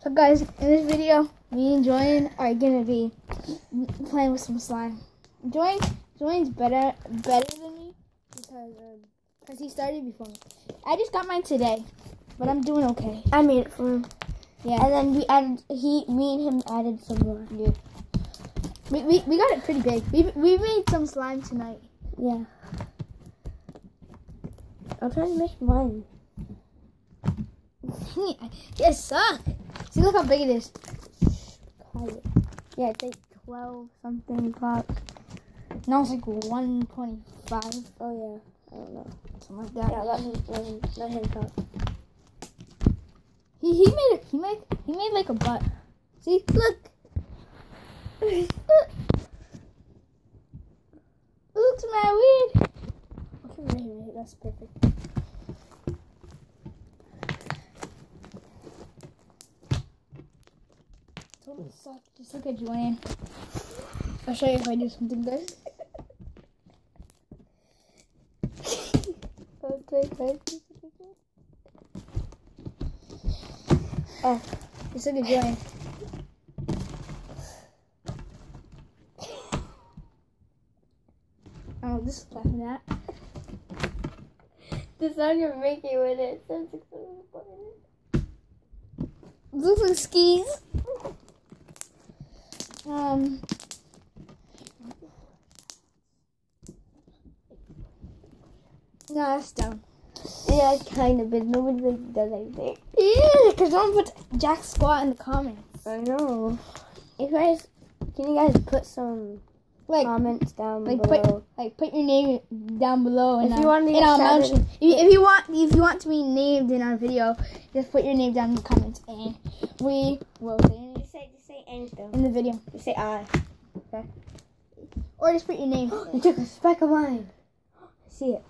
So guys, in this video, me and Julian are gonna be playing with some slime. Julian's better than me because he started before me. I just got mine today, but I'm doing okay. I made it for him. Yeah. And then me and him added some more. Yeah. We got it pretty big. We made some slime tonight. Yeah. I'm trying to make mine. You suck. See, look how big it is. Yeah, it's like 12 something blocks. Now it's like 125. Oh yeah, I don't know. Something like that. Yeah, let him talk. He made like a butt. See, look. It looks mad weird. Okay, right here. That's perfect. Totally suck. Just look at Julian. I'll show you if I do something good. Oh, just look at Julian. Oh, this is laughing at. The sound you're making with it sounds like so funny. Looks like skis. No, that's dumb. Yeah, it's kind of, but nobody like does anything. Yeah, because no one puts Jack Squat in the comments. I know. Can you guys put some comments down below? Put your name down below, and if you want to I'll mention. If you want to be named in our video, just put your name down in the comments, and we will say Just say anything in the video. Just say I. Okay. Or just put your name. You took a speck of mine. I see it.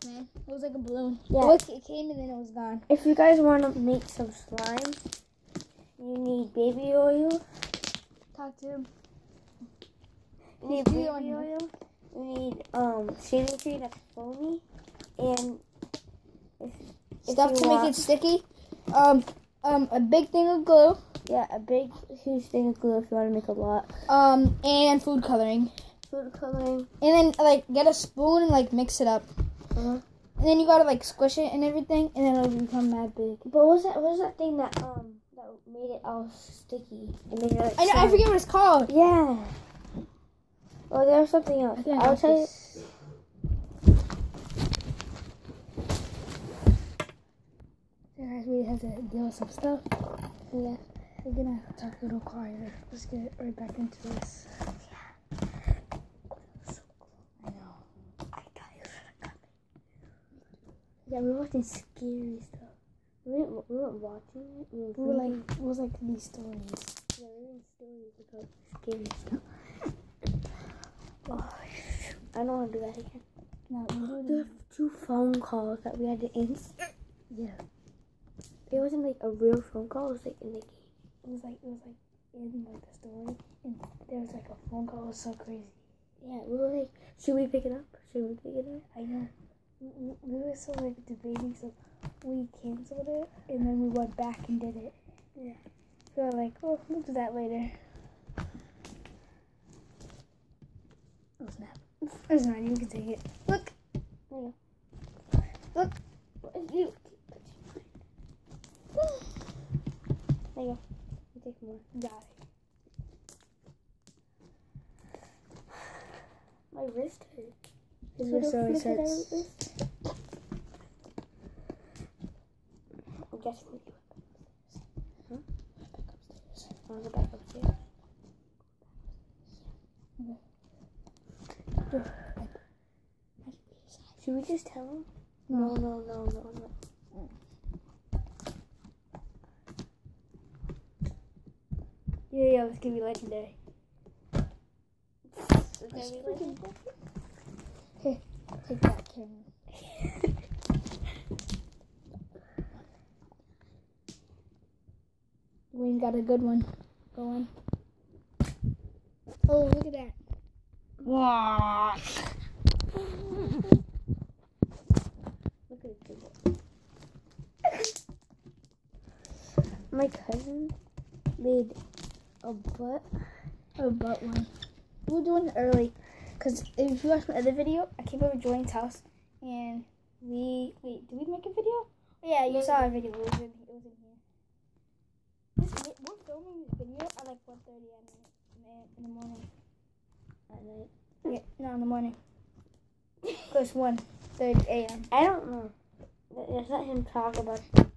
Man, it was like a balloon. Yeah. It came and then it was gone. If you guys want to make some slime, you need baby oil. Talk to him. You need baby oil. You need shaving cream that's foamy, and if stuff to make it sticky. A big thing of glue. Yeah, a big huge thing of glue if you want to make a lot. And food coloring. Food coloring. And then get a spoon and mix it up. And then you gotta squish it and everything, and then it'll become mad big. But what was that thing that made it all sticky? It made it I know. I forget what it's called. Yeah. Oh, there's something else. I'll tell you. So guys, we have to deal with some stuff. Yeah. We're gonna talk a little quieter. Let's get right back into this. Yeah. I know. I thought you were gonna come. Yeah, we were watching scary stuff. We weren't watching it. It was like these stories. Yeah, we were in stories about scary stuff. Oh, I don't want to do that again. No, there were 2 phone calls that we had to answer. Yeah. It wasn't a real phone call. It was in the game. It was like in the story, and there was a phone call. It was so crazy. Yeah, we were like, should we pick it up? Should we pick it up? I know. We were so debating, so we canceled it, and then we went back and did it. Yeah. So we're like, oh, we'll do that later. Oh snap! There's mine. You can take it. Look. There you go. Look. You. There you go. You take more. Got it. My wrist hurts. His wrist always hurts. I'm guessing we do it. Huh? I want to go back upstairs. Okay. Should we just tell him? No. No. Yeah, it's gonna be legendary. Here, take that camera. Wayne got a good one going. Oh, look at that. Wow. Look at it. My cousin made a butt one. We were doing it early, because if you watch my other video, I came over to Julian's house, and did we make a video? Yeah, you saw a video. It was in here. We're filming this video at like 1:30 in the morning. At night? Yeah, no, in the morning. So it's 1:30 a.m. I don't know. Let's let him talk about stuff.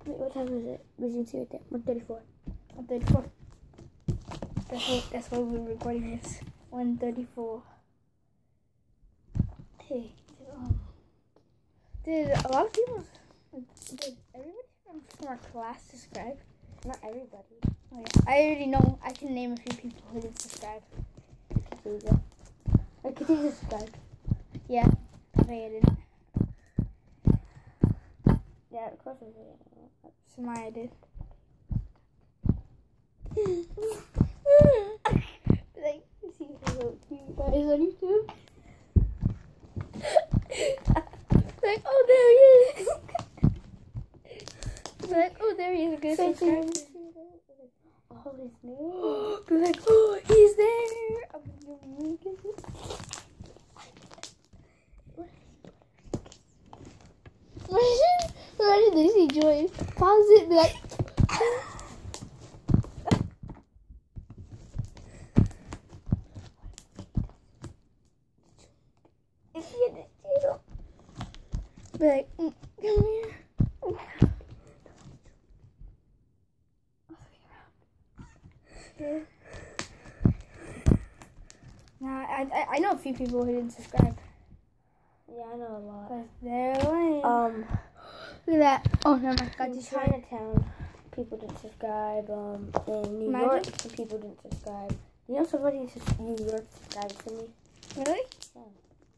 Wait, what time is it? We can see right there. 1:34. 1:34. That's why we're recording this. 1:34. Hey, did a lot of people, did everybody from our class subscribe? Not everybody. Oh yeah, I already know. I can name a few people who didn't subscribe. I could you subscribe? Yeah, okay, I didn't. Yeah, of course I did. Samaya did. Like, see hello to you guys on YouTube. Like, oh, there he is. Like, oh, there he is. Good subscribe. Oh, his name. Be like, oh, he's there. I'm gonna make it. Imagine this, he joins. Pause it, be like. Be like, come here. Yeah. Nah, I know a few people who didn't subscribe. Yeah, I know a lot. But they're lame. Look at that. Oh, no, my God. In Chinatown, people didn't subscribe. In New York, people didn't subscribe. You know somebody in New York subscribed to me? Really? Yeah.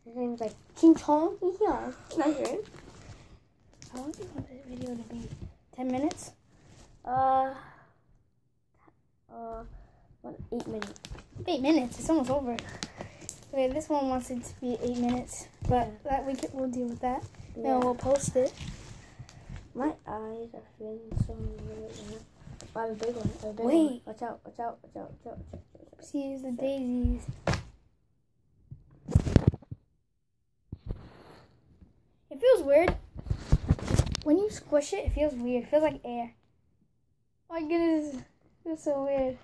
His name's like King Chong. Yeah. Not sure. How long do you want this video to be? 10 minutes? 8 minutes. 8 minutes? It's almost over. Okay, this one wants it to be 8 minutes, but we'll deal with that. Yeah. Then we'll post it. My eyes are feeling so weird. I have a big one. Wait. Watch out. See the daisies. It feels weird. When you squish it, it feels weird. It feels like air. Oh my goodness. It feels so weird.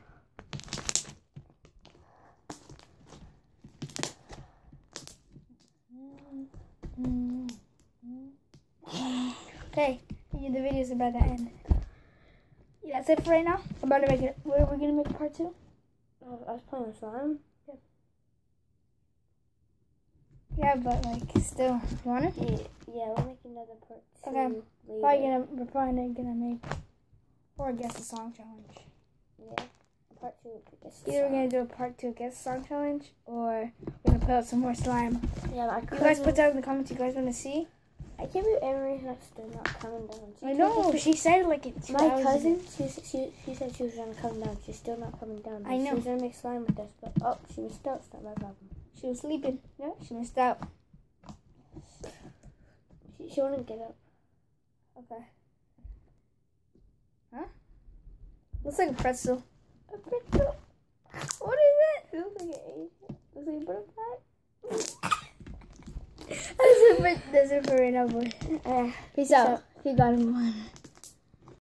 Okay, the video's about to end. Yeah, that's it for right now. I'm about to make it. We're gonna make part 2. I was playing with slime. Yeah, but like still, you want it? Yeah, we'll make another part 2. Okay. Later. We're probably gonna make or guess a song challenge. Yeah, part 2. Either we're gonna do a part 2 guess a song challenge, or we're gonna put out some more slime. Yeah, you guys put down in the comments. You guys want to see? I can't believe Emery's still not coming down. I know. She said like it's. My cousin, she said she was gonna come down. She's still not coming down. I know. She was gonna make slime with us, but she missed out. It's not my problem. She was sleeping. Yeah, she missed out. She wouldn't get up. Okay. Huh? Looks like a pretzel. A pretzel? What is it? It looks like an Asian. Looks like a butterfly. That's it for right now, boy. Peace out. He got him one.